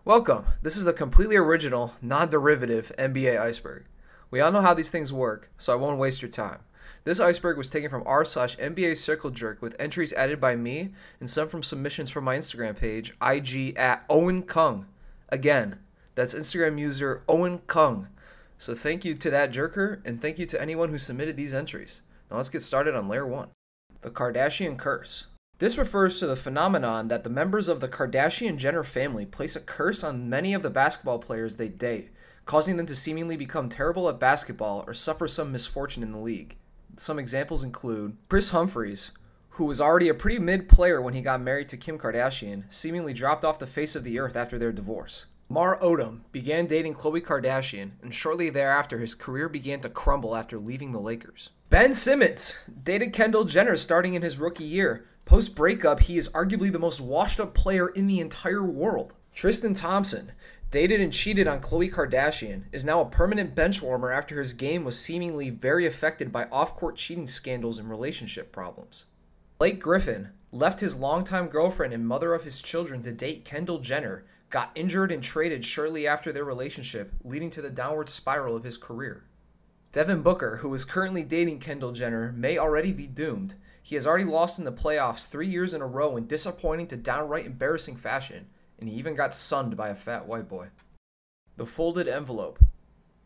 Welcome. This is the completely original, non-derivative NBA Iceberg. We all know how these things work, so I won't waste your time. This iceberg was taken from r/NBA Circle Jerk with entries added by me and some from submissions from my Instagram page, IG at Owen Kung. Again, that's Instagram user Owen Kung. So thank you to that jerker, and thank you to anyone who submitted these entries. Now let's get started on layer 1. The Kardashian Curse. This refers to the phenomenon that the members of the Kardashian-Jenner family place a curse on many of the basketball players they date, causing them to seemingly become terrible at basketball or suffer some misfortune in the league. Some examples include Kris Humphries, who was already a pretty mid player when he got married to Kim Kardashian, seemingly dropped off the face of the earth after their divorce. Lamar Odom began dating Khloe Kardashian, and shortly thereafter his career began to crumble after leaving the Lakers. Ben Simmons dated Kendall Jenner starting in his rookie year. Post-breakup, he is arguably the most washed-up player in the entire world. Tristan Thompson dated and cheated on Khloe Kardashian, is now a permanent bench warmer after his game was seemingly very affected by off-court cheating scandals and relationship problems. Blake Griffin left his longtime girlfriend and mother of his children to date Kendall Jenner, got injured and traded shortly after their relationship, leading to the downward spiral of his career. Devin Booker, who is currently dating Kendall Jenner, may already be doomed. He has already lost in the playoffs 3 years in a row in disappointing to downright embarrassing fashion, and he even got sunned by a fat white boy. The folded envelope.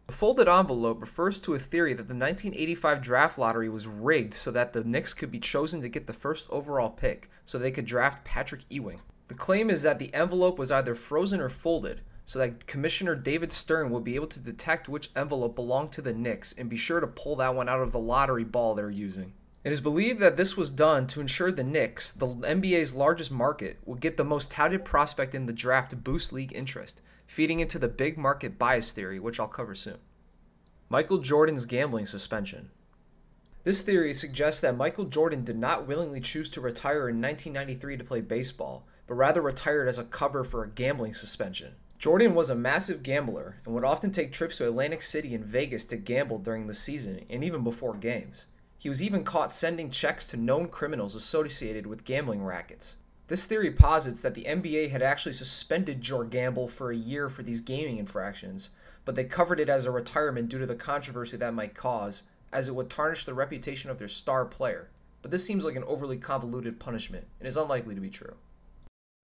The folded envelope refers to a theory that the 1985 draft lottery was rigged so that the Knicks could be chosen to get the first overall pick so they could draft Patrick Ewing. The claim is that the envelope was either frozen or folded, so that Commissioner David Stern would be able to detect which envelope belonged to the Knicks and be sure to pull that one out of the lottery ball they're using. It is believed that this was done to ensure the Knicks, the NBA's largest market, would get the most touted prospect in the draft to boost league interest, feeding into the big market bias theory, which I'll cover soon. Michael Jordan's gambling suspension. This theory suggests that Michael Jordan did not willingly choose to retire in 1993 to play baseball, but rather retired as a cover for a gambling suspension. Jordan was a massive gambler and would often take trips to Atlantic City and Vegas to gamble during the season and even before games. He was even caught sending checks to known criminals associated with gambling rackets. This theory posits that the NBA had actually suspended Gamble for a year for these gaming infractions, but they covered it as a retirement due to the controversy that might cause, as it would tarnish the reputation of their star player. But this seems like an overly convoluted punishment, and is unlikely to be true.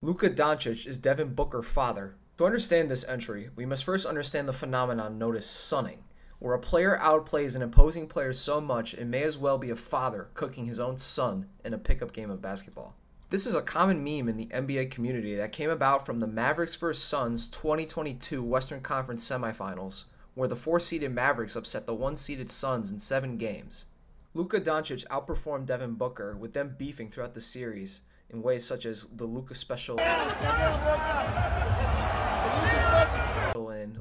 Luka Doncic is Devin Booker's father. To understand this entry, we must first understand the phenomenon known as sunning, where a player outplays an opposing player so much it may as well be a father cooking his own son in a pickup game of basketball. This is a common meme in the NBA community that came about from the Mavericks vs. Suns 2022 Western Conference semifinals, where the 4-seeded Mavericks upset the 1-seeded Suns in 7 games. Luka Doncic outperformed Devin Booker, with them beefing throughout the series in ways such as the Luka special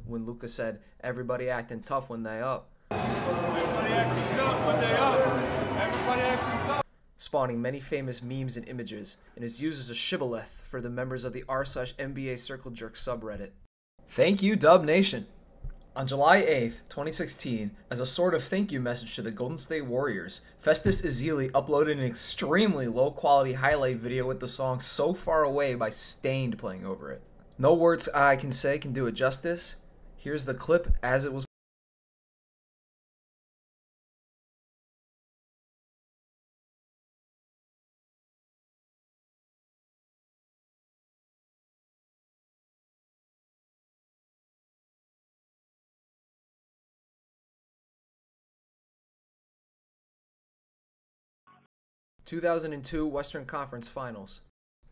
when Luka said, "Everybody acting tough when they up." Spawning many famous memes and images, and is used as a shibboleth for the members of the r/NBA Circle Jerk subreddit. Thank you, Dub Nation! On July 8th, 2016, as a sort of thank you message to the Golden State Warriors, Festus Ezeli uploaded an extremely low-quality highlight video with the song So Far Away by Stained playing over it. No words I can say can do it justice. Here's the clip as it was. (2002) Western Conference Finals.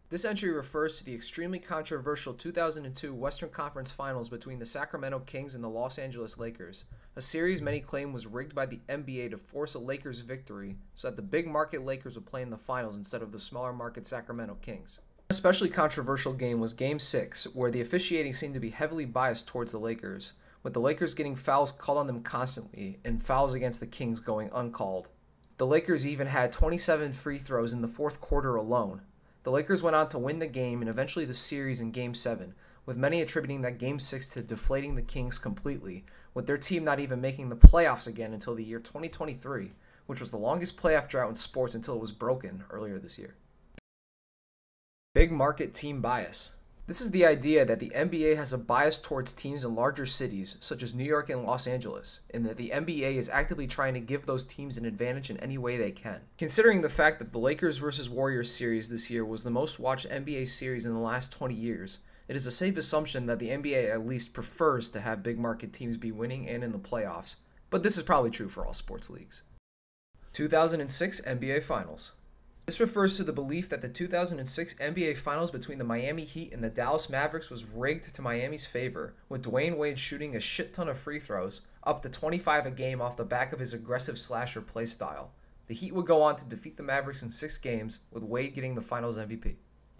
This entry refers to the extremely controversial 2002 Western Conference Finals between the Sacramento Kings and the Los Angeles Lakers, a series many claim was rigged by the NBA to force a Lakers victory so that the big market Lakers would play in the finals instead of the smaller market Sacramento Kings. An especially controversial game was Game 6, where the officiating seemed to be heavily biased towards the Lakers, with the Lakers getting fouls called on them constantly and fouls against the Kings going uncalled. The Lakers even had 27 free throws in the fourth quarter alone. The Lakers went on to win the game and eventually the series in Game 7, with many attributing that Game 6 to deflating the Kings completely, with their team not even making the playoffs again until the year 2023, which was the longest playoff drought in sports until it was broken earlier this year. Big market team bias. This is the idea that the NBA has a bias towards teams in larger cities, such as New York and Los Angeles, and that the NBA is actively trying to give those teams an advantage in any way they can. Considering the fact that the Lakers vs. Warriors series this year was the most watched NBA series in the last 20 years, it is a safe assumption that the NBA at least prefers to have big market teams be winning and in the playoffs, but this is probably true for all sports leagues. 2006 NBA Finals. This refers to the belief that the 2006 NBA Finals between the Miami Heat and the Dallas Mavericks was rigged to Miami's favor, with Dwayne Wade shooting a shit ton of free throws, up to 25 a game off the back of his aggressive slasher play style. The Heat would go on to defeat the Mavericks in 6 games, with Wade getting the Finals MVP.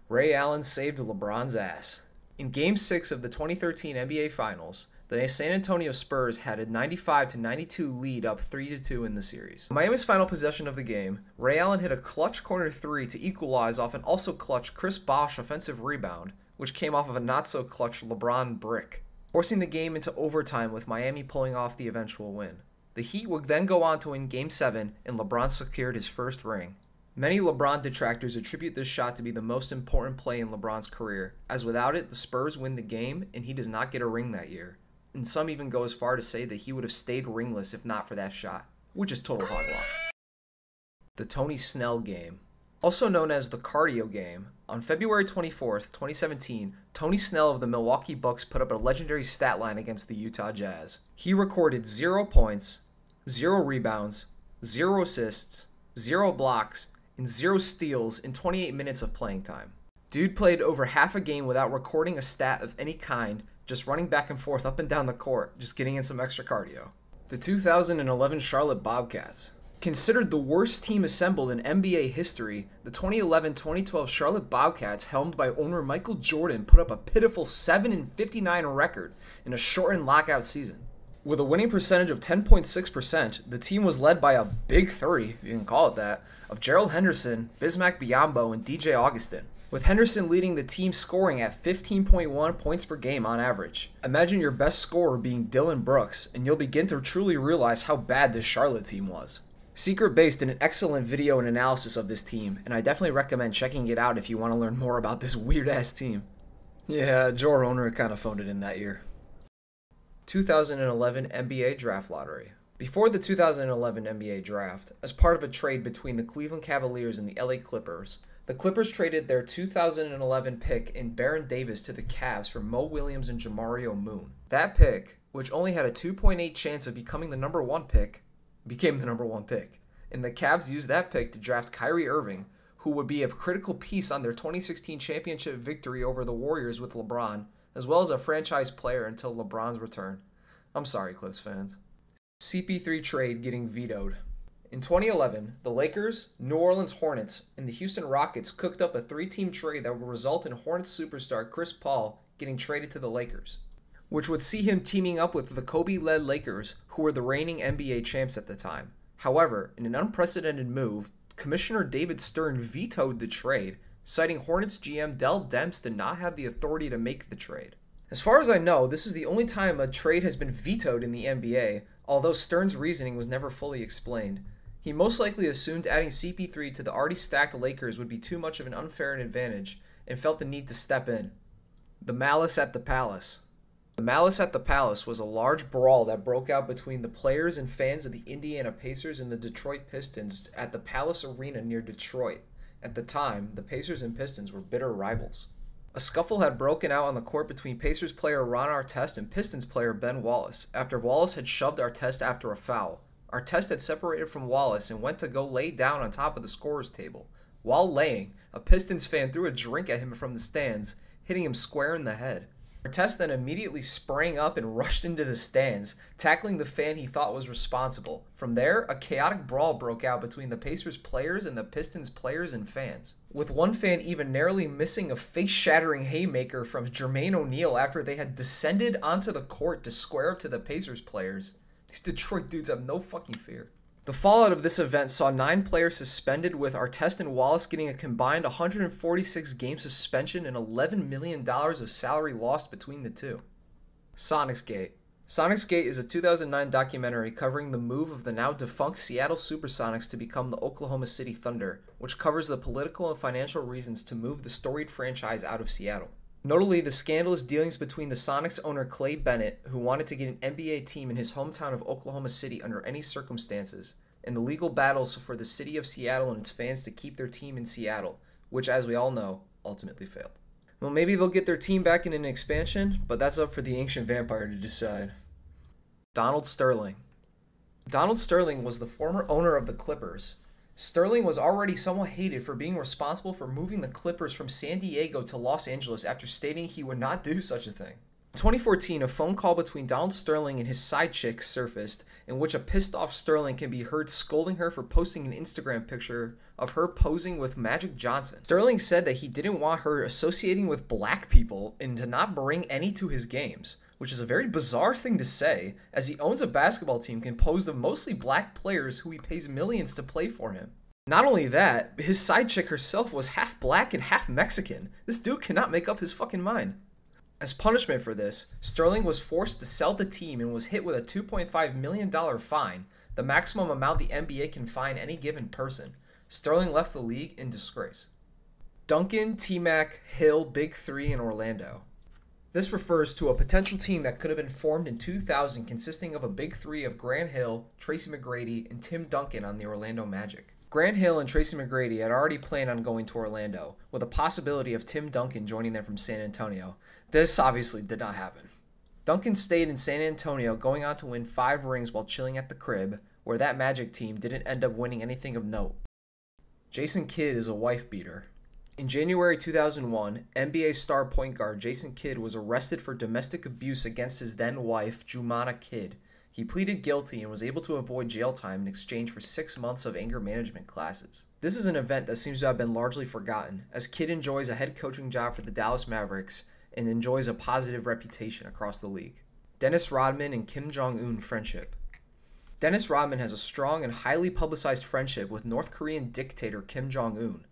Ray Allen saved LeBron's ass. In Game 6 of the 2013 NBA Finals, the San Antonio Spurs had a 95-92 lead up 3-2 in the series. Miami's final possession of the game, Ray Allen hit a clutch corner 3 to equalize off an also clutch Chris Bosh offensive rebound, which came off of a not-so-clutch LeBron brick, forcing the game into overtime with Miami pulling off the eventual win. The Heat would then go on to win Game 7, and LeBron secured his first ring. Many LeBron detractors attribute this shot to be the most important play in LeBron's career, as without it, the Spurs win the game, and he does not get a ring that year. And some even go as far to say that he would have stayed ringless if not for that shot, which is total hogwash. The Tony Snell Game. Also known as the Cardio Game, on February 24th, 2017, Tony Snell of the Milwaukee Bucks put up a legendary stat line against the Utah Jazz. He recorded 0 points, 0 rebounds, 0 assists, 0 blocks, and 0 steals in 28 minutes of playing time. Dude played over half a game without recording a stat of any kind, just running back and forth up and down the court, just getting in some extra cardio. The 2011 Charlotte Bobcats. Considered the worst team assembled in NBA history, the 2011-2012 Charlotte Bobcats, helmed by owner Michael Jordan, put up a pitiful 7-59 record in a shortened lockout season. With a winning percentage of 10.6%, the team was led by a big three, if you can call it that, of Gerald Henderson, Bismack Biyombo, and DJ Augustin, with Henderson leading the team scoring at 15.1 points per game on average. Imagine your best scorer being Dylan Brooks, and you'll begin to truly realize how bad this Charlotte team was. Secret Base did an excellent video and analysis of this team, and I definitely recommend checking it out if you want to learn more about this weird-ass team. Yeah, Joe Roner kind of phoned it in that year. 2011 NBA Draft Lottery. Before the 2011 NBA Draft, as part of a trade between the Cleveland Cavaliers and the LA Clippers, the Clippers traded their 2011 pick in Baron Davis to the Cavs for Mo Williams and Jamario Moon. That pick, which only had a 2.8 chance of becoming the number 1 pick, became the number 1 pick. And the Cavs used that pick to draft Kyrie Irving, who would be a critical piece on their 2016 championship victory over the Warriors with LeBron, as well as a franchise player until LeBron's return. I'm sorry, Clips fans. CP3 trade getting vetoed. In 2011, the Lakers, New Orleans Hornets, and the Houston Rockets cooked up a 3-team trade that would result in Hornets superstar Chris Paul getting traded to the Lakers, which would see him teaming up with the Kobe-led Lakers, who were the reigning NBA champs at the time. However, in an unprecedented move, Commissioner David Stern vetoed the trade, citing Hornets GM Dell Demps did not have the authority to make the trade. As far as I know, this is the only time a trade has been vetoed in the NBA, although Stern's reasoning was never fully explained. He most likely assumed adding CP3 to the already stacked Lakers would be too much of an unfair advantage, and felt the need to step in. The Malice at the Palace. The Malice at the Palace was a large brawl that broke out between the players and fans of the Indiana Pacers and the Detroit Pistons at the Palace Arena near Detroit. At the time, the Pacers and Pistons were bitter rivals. A scuffle had broken out on the court between Pacers player Ron Artest and Pistons player Ben Wallace after Wallace had shoved Artest after a foul. Artest had separated from Wallace and went to go lay down on top of the scorer's table. While laying, a Pistons fan threw a drink at him from the stands, hitting him square in the head. Artest then immediately sprang up and rushed into the stands, tackling the fan he thought was responsible. From there, a chaotic brawl broke out between the Pacers players and the Pistons players and fans, with one fan even narrowly missing a face-shattering haymaker from Jermaine O'Neal after they had descended onto the court to square up to the Pacers players. These Detroit dudes have no fucking fear. The fallout of this event saw 9 players suspended, with Artest and Wallace getting a combined 146-game suspension and $11 million of salary lost between the two. Sonicsgate. Sonicsgate is a 2009 documentary covering the move of the now defunct Seattle Supersonics to become the Oklahoma City Thunder, which covers the political and financial reasons to move the storied franchise out of Seattle. Notably, the scandalous dealings between the Sonics owner Clay Bennett, who wanted to get an NBA team in his hometown of Oklahoma City under any circumstances, and the legal battles for the city of Seattle and its fans to keep their team in Seattle, which, as we all know, ultimately failed. Well, maybe they'll get their team back in an expansion, but that's up for the ancient vampire to decide. Donald Sterling. Donald Sterling was the former owner of the Clippers. Sterling was already somewhat hated for being responsible for moving the Clippers from San Diego to Los Angeles after stating he would not do such a thing. In 2014, a phone call between Donald Sterling and his side chick surfaced, in which a pissed-off Sterling can be heard scolding her for posting an Instagram picture of her posing with Magic Johnson. Sterling said that he didn't want her associating with black people and to not bring any to his games, which is a very bizarre thing to say, as he owns a basketball team composed of mostly black players who he pays millions to play for him. Not only that, his side chick herself was half black and half Mexican. This dude cannot make up his fucking mind. As punishment for this, Sterling was forced to sell the team and was hit with a $2.5 million fine, the maximum amount the NBA can fine any given person. Sterling left the league in disgrace. Duncan, T-Mac, Hill, Big Three in Orlando. This refers to a potential team that could have been formed in 2000 consisting of a Big Three of Grant Hill, Tracy McGrady, and Tim Duncan on the Orlando Magic. Grant Hill and Tracy McGrady had already planned on going to Orlando, with a possibility of Tim Duncan joining them from San Antonio. This obviously did not happen. Duncan stayed in San Antonio, going on to win 5 rings while chilling at the crib, where that Magic team didn't end up winning anything of note. Jason Kidd is a wife beater. In January 2001, NBA star point guard Jason Kidd was arrested for domestic abuse against his then-wife, Jumana Kidd. He pleaded guilty and was able to avoid jail time in exchange for 6 months of anger management classes. This is an event that seems to have been largely forgotten, as Kidd enjoys a head coaching job for the Dallas Mavericks and enjoys a positive reputation across the league. Dennis Rodman and Kim Jong-un friendship. Dennis Rodman has a strong and highly publicized friendship with North Korean dictator Kim Jong-un.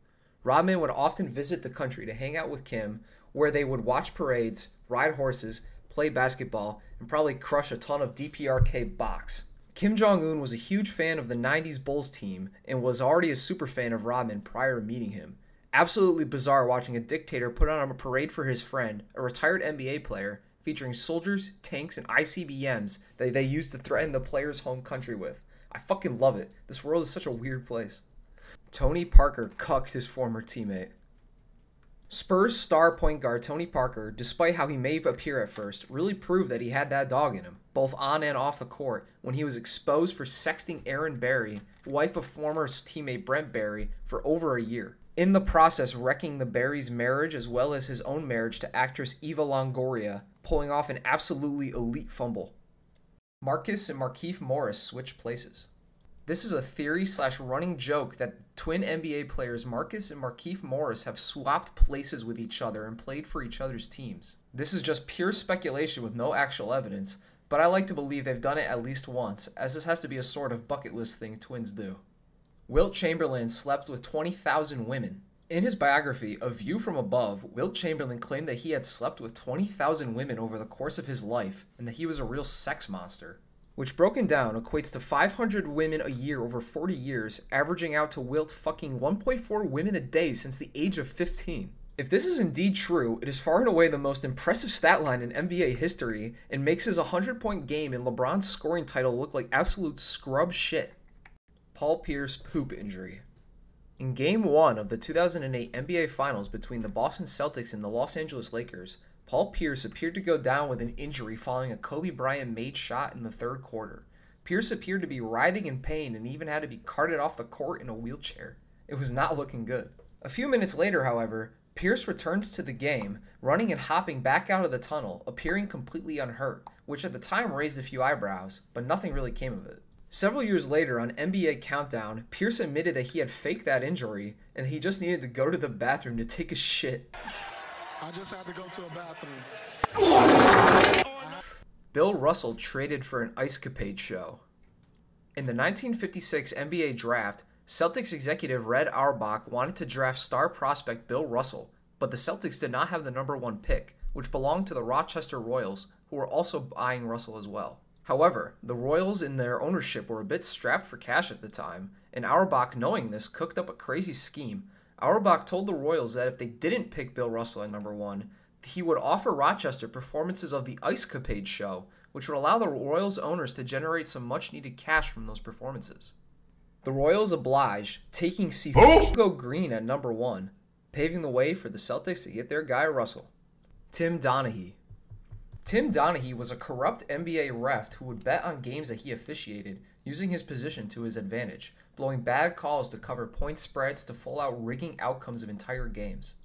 Rodman would often visit the country to hang out with Kim, where they would watch parades, ride horses, play basketball, and probably crush a ton of DPRK box. Kim Jong-un was a huge fan of the 90s Bulls team and was already a super fan of Rodman prior to meeting him. Absolutely bizarre watching a dictator put on a parade for his friend, a retired NBA player, featuring soldiers, tanks, and ICBMs that they used to threaten the player's home country with. I fucking love it. This world is such a weird place. Tony Parker cucked his former teammate. Spurs star point guard Tony Parker, despite how he may appear at first, really proved that he had that dog in him, both on and off the court, when he was exposed for sexting Erin Barry, wife of former teammate Brent Barry, for over a year. In the process, wrecking the Barry's marriage as well as his own marriage to actress Eva Longoria, pulling off an absolutely elite fumble. Marcus and Markieff Morris switch places. This is a theory/running joke that twin NBA players Marcus and Markieff Morris have swapped places with each other and played for each other's teams. This is just pure speculation with no actual evidence, but I like to believe they've done it at least once, as this has to be a sort of bucket list thing twins do. Wilt Chamberlain slept with 20,000 women. In his biography, A View from Above, Wilt Chamberlain claimed that he had slept with 20,000 women over the course of his life, and that he was a real sex monster, which broken down equates to 500 women a year over 40 years, averaging out to Wilt fucking 1.4 women a day since the age of 15. If this is indeed true, it is far and away the most impressive stat line in NBA history, and makes his 100-point game and LeBron's scoring title look like absolute scrub shit. Paul Pierce poop injury. In Game 1 of the 2008 NBA Finals between the Boston Celtics and the Los Angeles Lakers, Paul Pierce appeared to go down with an injury following a Kobe Bryant-made shot in the third quarter. Pierce appeared to be writhing in pain and even had to be carted off the court in a wheelchair. It was not looking good. A few minutes later, however, Pierce returns to the game, running and hopping back out of the tunnel, appearing completely unhurt, which at the time raised a few eyebrows, but nothing really came of it. Several years later on NBA Countdown, Pierce admitted that he had faked that injury and that he just needed to go to the bathroom to take a shit. I just had to go to a bathroom. Bill Russell traded for an Ice Capade show. In the 1956 NBA draft, Celtics executive Red Auerbach wanted to draft star prospect Bill Russell, but the Celtics did not have the #1 pick, which belonged to the Rochester Royals, who were also eyeing Russell as well. However, the Royals in their ownership were a bit strapped for cash at the time, and Auerbach, knowing this, cooked up a crazy scheme. Auerbach told the Royals that if they didn't pick Bill Russell at #1, He would offer Rochester performances of the Ice Capade show, which would allow the Royals owners to generate some much-needed cash from those performances. The Royals obliged, taking Go Green at number 1, paving the way for the Celtics to get their guy Russell. Tim Donaghy. Tim Donaghy was a corrupt NBA ref who would bet on games that he officiated, using his position to his advantage, blowing bad calls to cover point spreads to full-out rigging outcomes of entire games.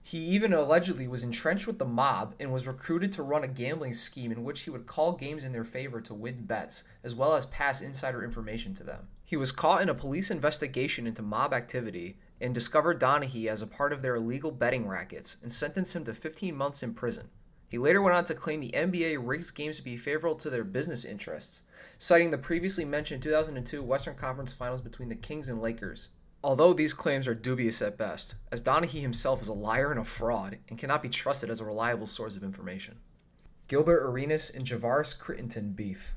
He even allegedly was entrenched with the mob and was recruited to run a gambling scheme in which he would call games in their favor to win bets, as well as pass insider information to them. He was caught in a police investigation into mob activity and discovered Donaghy as a part of their illegal betting rackets and sentenced him to 15 months in prison. He later went on to claim the NBA rigs games to be favorable to their business interests, citing the previously mentioned 2002 Western Conference Finals between the Kings and Lakers. Although these claims are dubious at best, as Donaghy himself is a liar and a fraud and cannot be trusted as a reliable source of information. Gilbert Arenas and Javaris Crittenton beef.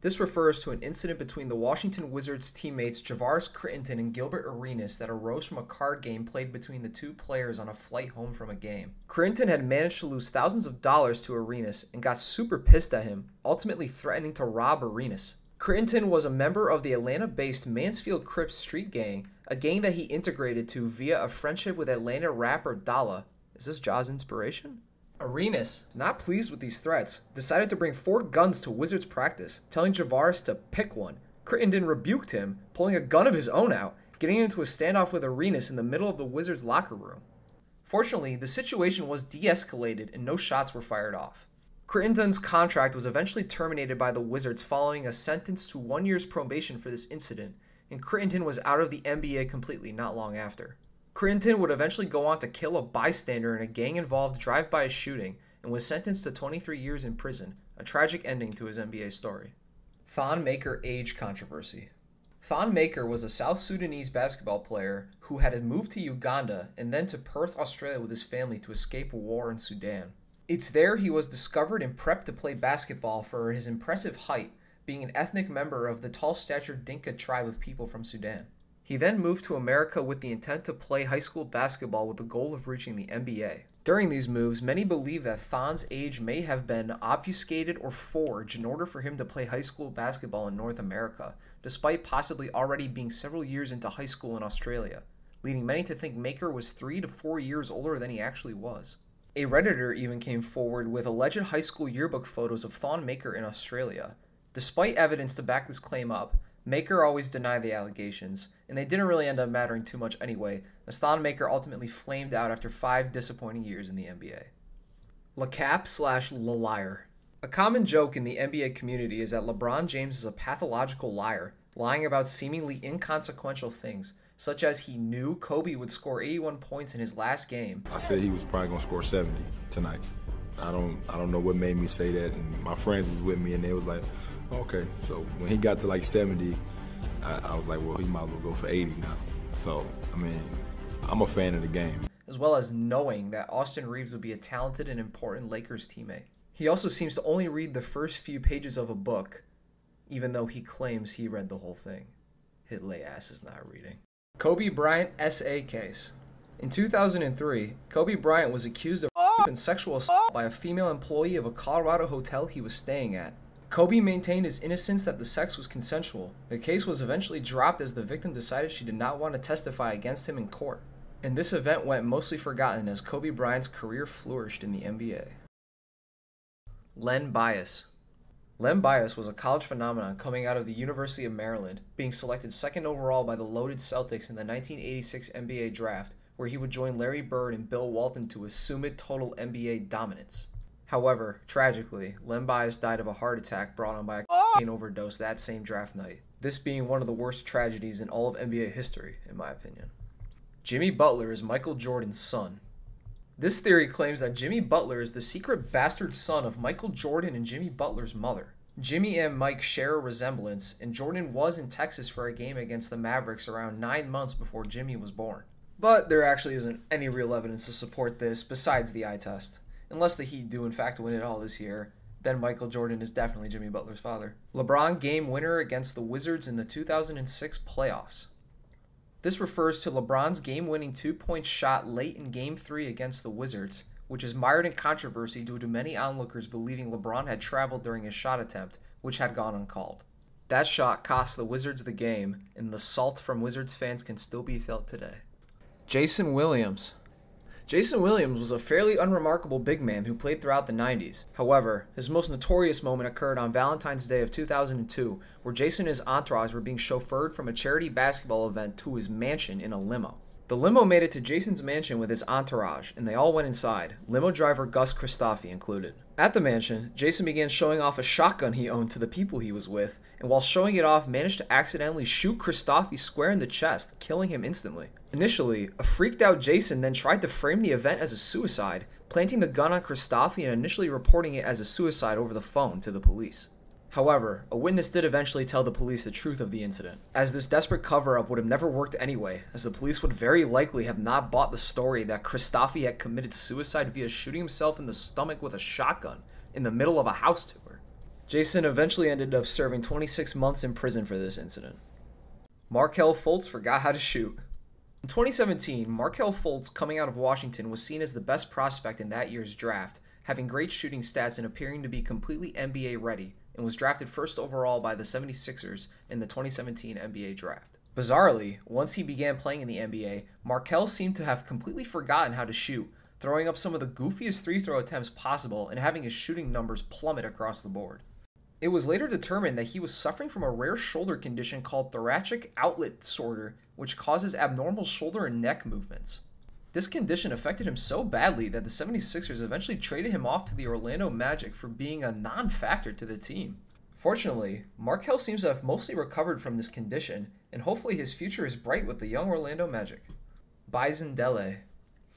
This refers to an incident between the Washington Wizards teammates Javaris Crittenton and Gilbert Arenas that arose from a card game played between the two players on a flight home from a game. Crittenton had managed to lose thousands of dollars to Arenas and got super pissed at him, ultimately threatening to rob Arenas. Crittenton was a member of the Atlanta-based Mansfield Crips street gang, a gang that he integrated to via a friendship with Atlanta rapper Dalla. Is this Ja's inspiration? Arenas, not pleased with these threats, decided to bring 4 guns to Wizards practice, telling Javaris to pick one. Crittenton rebuked him, pulling a gun of his own out, getting into a standoff with Arenas in the middle of the Wizards locker room. Fortunately, the situation was de-escalated and no shots were fired off. Crittenton's contract was eventually terminated by the Wizards following a sentence to 1 year's probation for this incident, and Crittenton was out of the NBA completely not long after. Crittenton would eventually go on to kill a bystander in a gang-involved drive-by shooting and was sentenced to 23 years in prison, a tragic ending to his NBA story. Thon Maker age controversy. Thon Maker was a South Sudanese basketball player who had moved to Uganda and then to Perth, Australia with his family to escape war in Sudan. It's there he was discovered and prepped to play basketball for his impressive height, being an ethnic member of the tall-statured Dinka tribe of people from Sudan. He then moved to America with the intent to play high school basketball with the goal of reaching the NBA. During these moves, many believe that Thon's age may have been obfuscated or forged in order for him to play high school basketball in North America, despite possibly already being several years into high school in Australia, leading many to think Maker was 3 to 4 years older than he actually was. A Redditor even came forward with alleged high school yearbook photos of Thon Maker in Australia. Despite evidence to back this claim up, Maker always denied the allegations, and they didn't really end up mattering too much anyway, as Thon Maker ultimately flamed out after 5 disappointing years in the NBA. LaCap/LaLiar. A common joke in the NBA community is that LeBron James is a pathological liar, lying about seemingly inconsequential things, such as he knew Kobe would score 81 points in his last game. I said he was probably going to score 70 tonight. I don't know what made me say that, and my friends was with me, and they was like, okay. So when he got to like 70, I was like, well, he might as well go for 80 now. So, I mean, I'm a fan of the game. As well as knowing that Austin Reeves would be a talented and important Lakers teammate. He also seems to only read the first few pages of a book, even though he claims he read the whole thing. His lay ass is not reading. Kobe Bryant SA case. In 2003, Kobe Bryant was accused of and sexual assault by a female employee of a Colorado hotel he was staying at. Kobe maintained his innocence that the sex was consensual. The case was eventually dropped as the victim decided she did not want to testify against him in court. And this event went mostly forgotten as Kobe Bryant's career flourished in the NBA. Len Bias. Len Bias was a college phenomenon coming out of the University of Maryland, being selected 2nd overall by the loaded Celtics in the 1986 NBA draft, where he would join Larry Bird and Bill Walton to assume total NBA dominance. However, tragically, Len Bias died of a heart attack brought on by a cocaine overdose that same draft night, this being one of the worst tragedies in all of NBA history, in my opinion. Jimmy Butler is Michael Jordan's son. This theory claims that Jimmy Butler is the secret bastard son of Michael Jordan and Jimmy Butler's mother. Jimmy and Mike share a resemblance, and Jordan was in Texas for a game against the Mavericks around 9 months before Jimmy was born. But there actually isn't any real evidence to support this besides the eye test. Unless the Heat do in fact win it all this year, then Michael Jordan is definitely Jimmy Butler's father. LeBron game winner against the Wizards in the 2006 playoffs. This refers to LeBron's game-winning 2-point shot late in Game 3 against the Wizards, which is mired in controversy due to many onlookers believing LeBron had traveled during his shot attempt, which had gone uncalled. That shot cost the Wizards the game, and the salt from Wizards fans can still be felt today. Jason Williams. Jason Williams was a fairly unremarkable big man who played throughout the 90s. However, his most notorious moment occurred on Valentine's Day of 2002, where Jason and his entourage were being chauffeured from a charity basketball event to his mansion in a limo. The limo made it to Jason's mansion with his entourage, and they all went inside, limo driver Gus Christofi included. At the mansion, Jason began showing off a shotgun he owned to the people he was with, and while showing it off, managed to accidentally shoot Christofi square in the chest, killing him instantly. Initially, a freaked out Jason then tried to frame the event as a suicide, planting the gun on Christofi and initially reporting it as a suicide over the phone to the police. However, a witness did eventually tell the police the truth of the incident, as this desperate cover-up would have never worked anyway, as the police would very likely have not bought the story that Christofi had committed suicide via shooting himself in the stomach with a shotgun in the middle of a house tour. Jason eventually ended up serving 26 months in prison for this incident. Markelle Fultz forgot how to shoot. In 2017, Markelle Fultz, coming out of Washington, was seen as the best prospect in that year's draft, having great shooting stats and appearing to be completely NBA ready, and was drafted first overall by the 76ers in the 2017 NBA draft. Bizarrely, once he began playing in the NBA, Markelle seemed to have completely forgotten how to shoot, throwing up some of the goofiest three-throw attempts possible and having his shooting numbers plummet across the board. It was later determined that he was suffering from a rare shoulder condition called thoracic outlet disorder, which causes abnormal shoulder and neck movements. This condition affected him so badly that the 76ers eventually traded him off to the Orlando Magic for being a non-factor to the team. Fortunately, Markelle seems to have mostly recovered from this condition, and hopefully his future is bright with the young Orlando Magic. Bison Dele.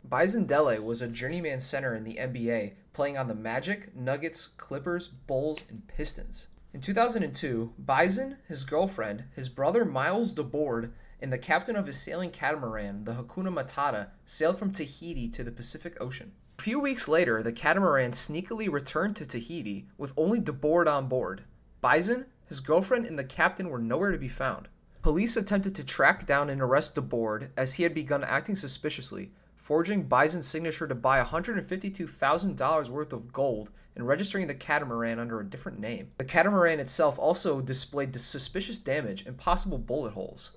Bison Dele was a journeyman center in the NBA, playing on the Magic, Nuggets, Clippers, Bulls, and Pistons. In 2002, Bison, his girlfriend, his brother Miles DeBoard, and the captain of his sailing catamaran, the Hakuna Matata, sailed from Tahiti to the Pacific Ocean. A few weeks later, the catamaran sneakily returned to Tahiti with only DeBoard on board. Bison, his girlfriend, and the captain were nowhere to be found. Police attempted to track down and arrest DeBoard as he had begun acting suspiciously, forging Bison's signature to buy $152,000 worth of gold and registering the catamaran under a different name. The catamaran itself also displayed suspicious damage and possible bullet holes.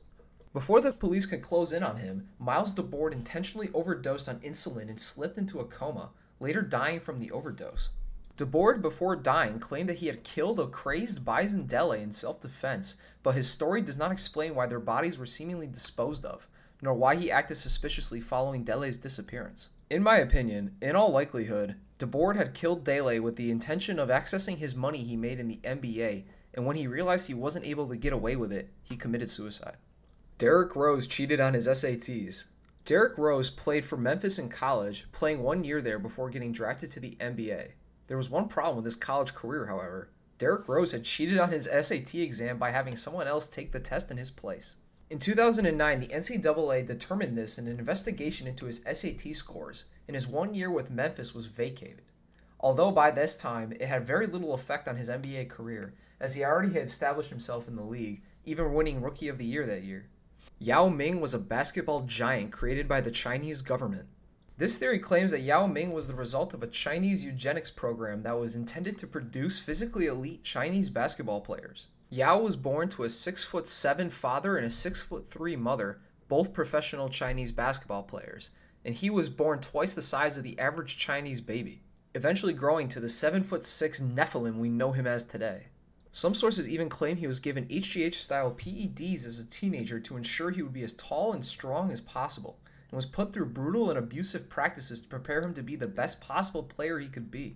Before the police could close in on him, Miles DeBoard intentionally overdosed on insulin and slipped into a coma, later dying from the overdose. DeBoard, before dying, claimed that he had killed a crazed Bison Dele in self-defense, but his story does not explain why their bodies were seemingly disposed of, nor why he acted suspiciously following Dele's disappearance. In my opinion, in all likelihood, DeBoard had killed Dele with the intention of accessing his money he made in the NBA, and when he realized he wasn't able to get away with it, he committed suicide. Derrick Rose cheated on his SATs. Derrick Rose played for Memphis in college, playing 1 year there before getting drafted to the NBA. There was one problem with his college career, however. Derrick Rose had cheated on his SAT exam by having someone else take the test in his place. In 2009, the NCAA determined this in an investigation into his SAT scores, and his 1 year with Memphis was vacated. Although by this time, it had very little effect on his NBA career, as he already had established himself in the league, even winning Rookie of the Year that year. Yao Ming was a basketball giant created by the Chinese government. This theory claims that Yao Ming was the result of a Chinese eugenics program that was intended to produce physically elite Chinese basketball players. Yao was born to a 6'7" father and a 6'3" mother, both professional Chinese basketball players, and he was born twice the size of the average Chinese baby, eventually growing to the 7'6" Nephilim we know him as today. Some sources even claim he was given HGH-style PEDs as a teenager to ensure he would be as tall and strong as possible, and was put through brutal and abusive practices to prepare him to be the best possible player he could be,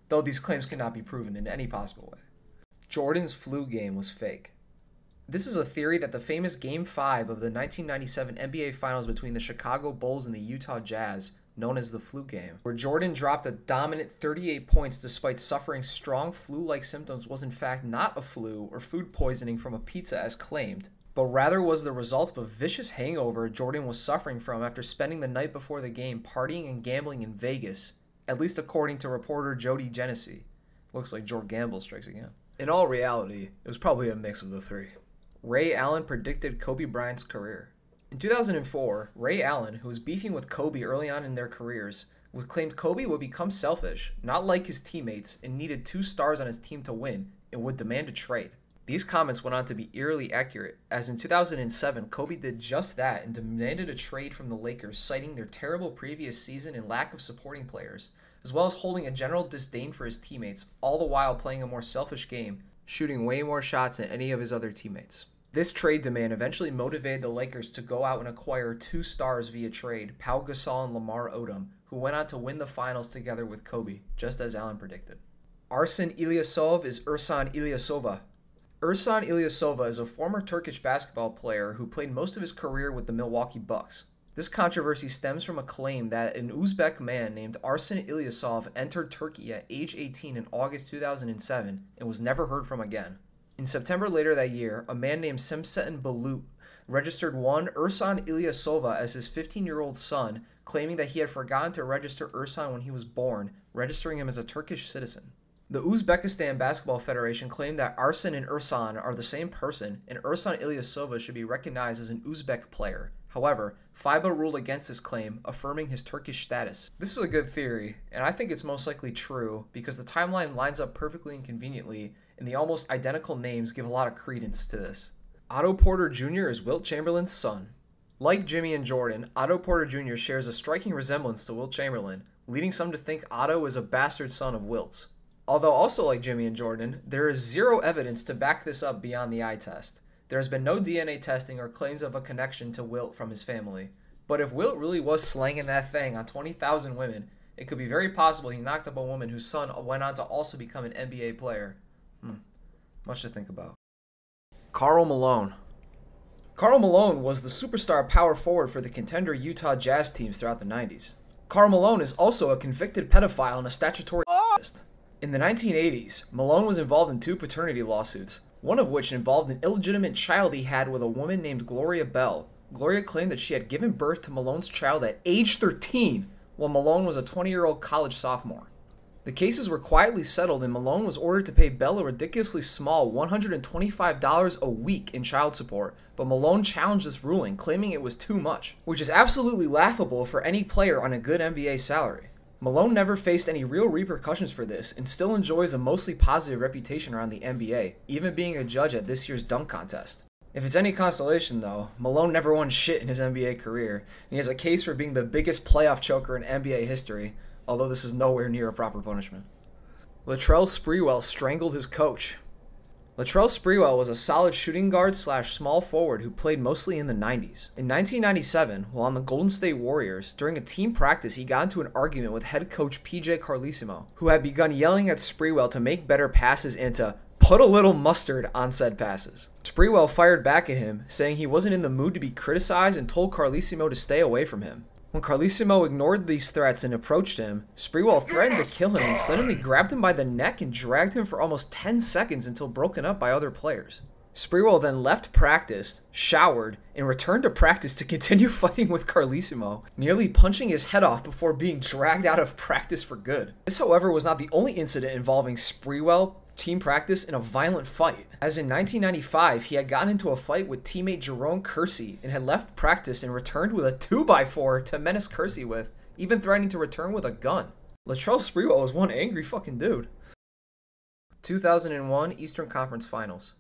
though these claims cannot be proven in any possible way. Jordan's flu game was fake. This is a theory that the famous Game 5 of the 1997 NBA Finals between the Chicago Bulls and the Utah Jazz, known as the flu game, where Jordan dropped a dominant 38 points despite suffering strong flu-like symptoms, was in fact not a flu or food poisoning from a pizza as claimed, but rather was the result of a vicious hangover Jordan was suffering from after spending the night before the game partying and gambling in Vegas, at least according to reporter Jody Genesee. Looks like George Gamble strikes again. In all reality, it was probably a mix of the three. Ray Allen predicted Kobe Bryant's career. In 2004, Ray Allen, who was beefing with Kobe early on in their careers, claimed Kobe would become selfish, not like his teammates, and needed 2 stars on his team to win, and would demand a trade. These comments went on to be eerily accurate, as in 2007, Kobe did just that and demanded a trade from the Lakers, citing their terrible previous season and lack of supporting players, as well as holding a general disdain for his teammates, all the while playing a more selfish game, shooting way more shots than any of his other teammates. This trade demand eventually motivated the Lakers to go out and acquire 2 stars via trade, Pau Gasol and Lamar Odom, who went on to win the finals together with Kobe, just as Allen predicted. Arsen Ilyasov is Ersan Ilyasova. Ersan Ilyasova is a former Turkish basketball player who played most of his career with the Milwaukee Bucks. This controversy stems from a claim that an Uzbek man named Arsen Ilyasov entered Turkey at age 18 in August 2007 and was never heard from again. In September later that year, a man named Semsetin Bulut registered one Ersan Ilyasova as his 15-year-old son, claiming that he had forgotten to register Ersan when he was born, registering him as a Turkish citizen. The Uzbekistan Basketball Federation claimed that Arsen and Ersan are the same person, and Ersan Ilyasova should be recognized as an Uzbek player. However, FIBA ruled against this claim, affirming his Turkish status. This is a good theory, and I think it's most likely true because the timeline lines up perfectly and conveniently, and the almost identical names give a lot of credence to this. Otto Porter Jr. is Wilt Chamberlain's son. Like Jimmy and Jordan, Otto Porter Jr. shares a striking resemblance to Wilt Chamberlain, leading some to think Otto is a bastard son of Wilt's. Although also like Jimmy and Jordan, there is zero evidence to back this up beyond the eye test. There has been no DNA testing or claims of a connection to Wilt from his family. But if Wilt really was slanging that thing on 20,000 women, it could be very possible he knocked up a woman whose son went on to also become an NBA player. Much to think about. Karl Malone. Karl Malone was the superstar power forward for the contender Utah Jazz teams throughout the 90s. Karl Malone is also a convicted pedophile and a statutory rapist. In the 1980s, Malone was involved in 2 paternity lawsuits, one of which involved an illegitimate child he had with a woman named Gloria Bell. Gloria claimed that she had given birth to Malone's child at age 13, while Malone was a 20-year-old college sophomore. The cases were quietly settled and Malone was ordered to pay Bell a ridiculously small $125 a week in child support, but Malone challenged this ruling, claiming it was too much, which is absolutely laughable for any player on a good NBA salary. Malone never faced any real repercussions for this and still enjoys a mostly positive reputation around the NBA, even being a judge at this year's dunk contest. If it's any consolation though, Malone never won shit in his NBA career, and he has a case for being the biggest playoff choker in NBA history, although this is nowhere near a proper punishment. Latrell Sprewell strangled his coach. Latrell Sprewell was a solid shooting guard / small forward who played mostly in the 90s. In 1997, while on the Golden State Warriors, during a team practice he got into an argument with head coach PJ Carlesimo, who had begun yelling at Sprewell to make better passes and to put a little mustard on said passes. Sprewell fired back at him, saying he wasn't in the mood to be criticized and told Carlesimo to stay away from him. When Carlesimo ignored these threats and approached him, Sprewell threatened to kill him and suddenly grabbed him by the neck and dragged him for almost 10 seconds until broken up by other players. Sprewell then left practice, showered, and returned to practice to continue fighting with Carlesimo, nearly punching his head off before being dragged out of practice for good. This, however, was not the only incident involving Sprewell, team practice, and a violent fight, as in 1995 he had gotten into a fight with teammate Jerome Kersey and had left practice and returned with a 2x4 to menace Kersey with, even threatening to return with a gun. Latrell Sprewell was one angry fucking dude. 2001 Eastern Conference Finals.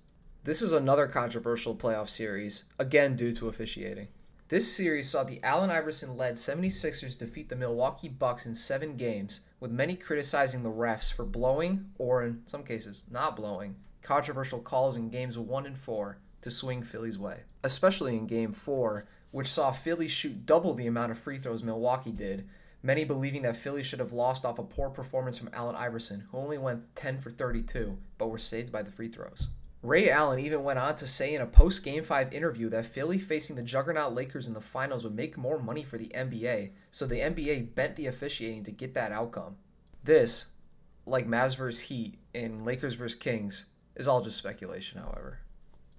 This is another controversial playoff series, again due to officiating. This series saw the Allen Iverson-led 76ers defeat the Milwaukee Bucks in 7 games, with many criticizing the refs for blowing, or in some cases not blowing, controversial calls in games 1 and 4 to swing Philly's way. Especially in game 4, which saw Philly shoot double the amount of free throws Milwaukee did, many believing that Philly should have lost off a poor performance from Allen Iverson, who only went 10 for 32, but were saved by the free throws. Ray Allen even went on to say in a post-Game 5 interview that Philly facing the juggernaut Lakers in the finals would make more money for the NBA, so the NBA bent the officiating to get that outcome. This, like Mavs vs. Heat and Lakers vs. Kings, is all just speculation, however.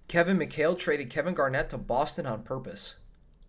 Kevin McHale traded Kevin Garnett to Boston on purpose.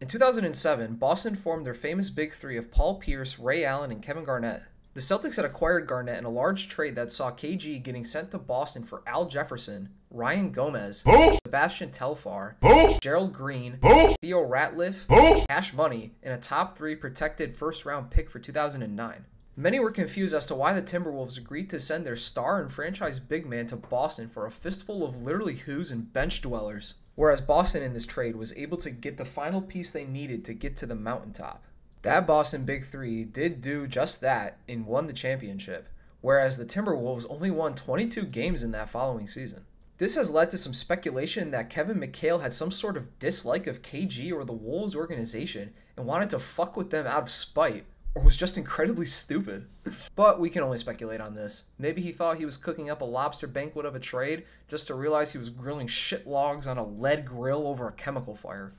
In 2007, Boston formed their famous Big Three of Paul Pierce, Ray Allen, and Kevin Garnett. The Celtics had acquired Garnett in a large trade that saw KG getting sent to Boston for Al Jefferson, Ryan Gomez, Sebastian Telfair, Gerald Green, Theo Ratliff, cash money, and a top 3 protected first-round pick for 2009. Many were confused as to why the Timberwolves agreed to send their star and franchise big man to Boston for a fistful of literally who's and bench dwellers, whereas Boston in this trade was able to get the final piece they needed to get to the mountaintop. That Boston Big Three did do just that and won the championship, whereas the Timberwolves only won 22 games in that following season. This has led to some speculation that Kevin McHale had some sort of dislike of KG or the Wolves organization and wanted to fuck with them out of spite, or was just incredibly stupid. But we can only speculate on this. Maybe he thought he was cooking up a lobster banquet of a trade just to realize he was grilling shit logs on a lead grill over a chemical fire.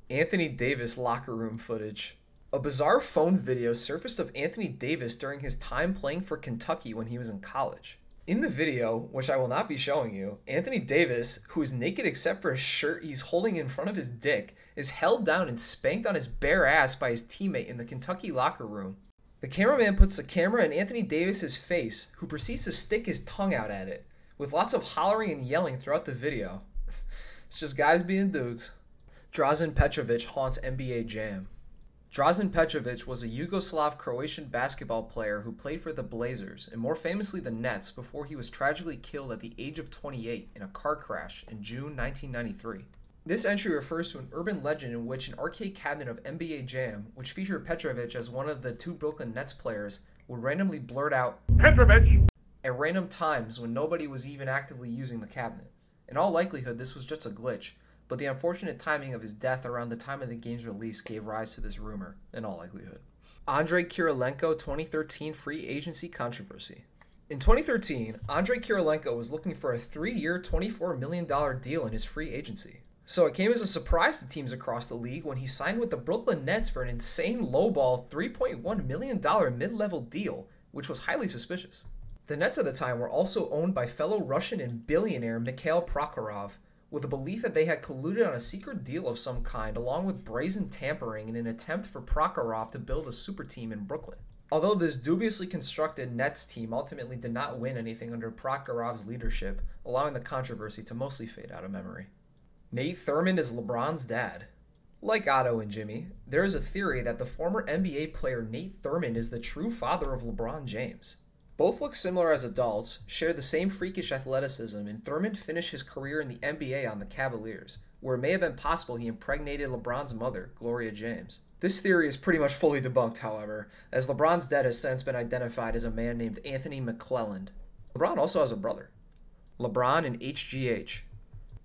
Anthony Davis locker room footage. A bizarre phone video surfaced of Anthony Davis during his time playing for Kentucky when he was in college. In the video, which I will not be showing you, Anthony Davis, who is naked except for a shirt he's holding in front of his dick, is held down and spanked on his bare ass by his teammate in the Kentucky locker room. The cameraman puts the camera in Anthony Davis's face, who proceeds to stick his tongue out at it, with lots of hollering and yelling throughout the video. It's just guys being dudes. Drazen Petrovich haunts NBA Jam. Drazen Petrovich was a Yugoslav-Croatian basketball player who played for the Blazers, and more famously the Nets, before he was tragically killed at the age of 28 in a car crash in June 1993. This entry refers to an urban legend in which an arcade cabinet of NBA Jam, which featured Petrovich as one of the 2 Brooklyn Nets players, would randomly blurt out "Petrovich" at random times when nobody was even actively using the cabinet. In all likelihood, this was just a glitch, but the unfortunate timing of his death around the time of the game's release gave rise to this rumor, in all likelihood. Andrei Kirilenko 2013 free agency controversy. In 2013, Andrei Kirilenko was looking for a 3-year, $24 million deal in his free agency. So it came as a surprise to teams across the league when he signed with the Brooklyn Nets for an insane lowball $3.1 million mid-level deal, which was highly suspicious. The Nets at the time were also owned by fellow Russian and billionaire Mikhail Prokhorov, with a belief that they had colluded on a secret deal of some kind along with brazen tampering in an attempt for Prokhorov to build a super team in Brooklyn. Although this dubiously constructed Nets team ultimately did not win anything under Prokhorov's leadership, allowing the controversy to mostly fade out of memory. Nate Thurmond is LeBron's dad. Like Otto and Jimmy, there is a theory that the former NBA player Nate Thurmond is the true father of LeBron James. Both look similar as adults, share the same freakish athleticism, and Thurmond finished his career in the NBA on the Cavaliers, where it may have been possible he impregnated LeBron's mother, Gloria James. This theory is pretty much fully debunked, however, as LeBron's death has since been identified as a man named Anthony McClelland. LeBron also has a brother, LeBron and HGH.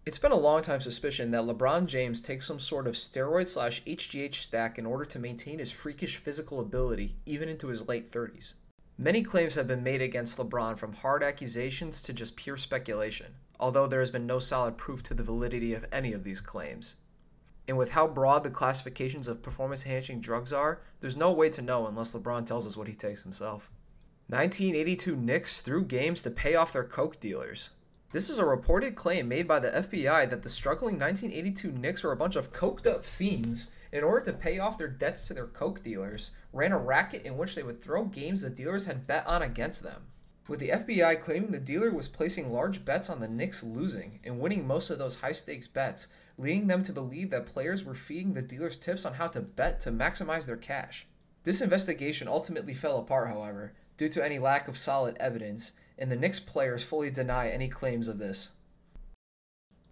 It's been a long-time suspicion that LeBron James takes some sort of steroid/HGH stack in order to maintain his freakish physical ability, even into his late 30s. Many claims have been made against LeBron, from hard accusations to just pure speculation, although there has been no solid proof to the validity of any of these claims. And with how broad the classifications of performance-enhancing drugs are, there's no way to know unless LeBron tells us what he takes himself. 1982 Knicks threw games to pay off their coke dealers. This is a reported claim made by the FBI that the struggling 1982 Knicks were a bunch of coked-up fiends in order to pay off their debts to their coke dealers, ran a racket in which they would throw games the dealers had bet on against them, with the FBI claiming the dealer was placing large bets on the Knicks losing and winning most of those high-stakes bets, leading them to believe that players were feeding the dealers tips on how to bet to maximize their cash. This investigation ultimately fell apart, however, due to any lack of solid evidence, and the Knicks players fully deny any claims of this.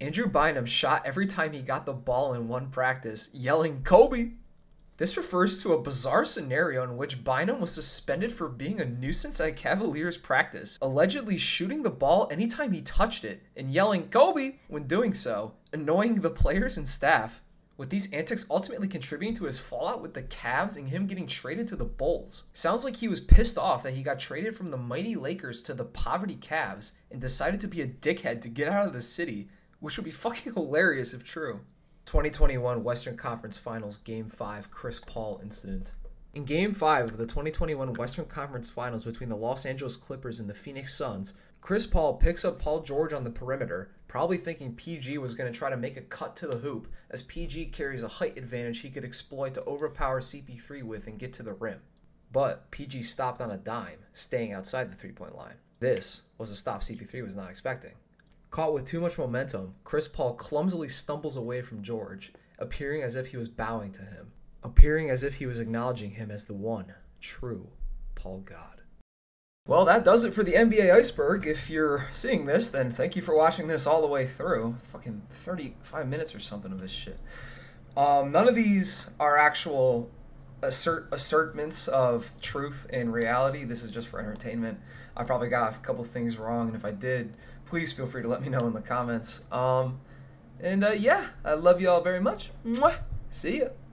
Andrew Bynum shot every time he got the ball in one practice, yelling, "Kobe!" This refers to a bizarre scenario in which Bynum was suspended for being a nuisance at Cavaliers practice, allegedly shooting the ball anytime he touched it and yelling, "Kobe!" when doing so, annoying the players and staff, with these antics ultimately contributing to his fallout with the Cavs and him getting traded to the Bulls. Sounds like he was pissed off that he got traded from the mighty Lakers to the poverty Cavs and decided to be a dickhead to get out of the city, which would be fucking hilarious if true. 2021 Western Conference Finals Game 5 Chris Paul incident. In Game 5 of the 2021 Western Conference Finals between the Los Angeles Clippers and the Phoenix Suns, Chris Paul picks up Paul George on the perimeter, probably thinking PG was going to try to make a cut to the hoop, as PG carries a height advantage he could exploit to overpower CP3 with and get to the rim. but PG stopped on a dime, staying outside the three-point line. This was a stop CP3 was not expecting. Caught with too much momentum, Chris Paul clumsily stumbles away from George, appearing as if he was bowing to him, appearing as if he was acknowledging him as the one true Paul God. Well, that does it for the NBA Iceberg. If you're seeing this, then thank you for watching this all the way through. Fucking 35 minutes or something of this shit. None of these are actual assertments of truth and reality. This is just for entertainment. I probably got a couple things wrong, and if I did, please feel free to let me know in the comments. Yeah, I love you all very much. Mwah. See ya.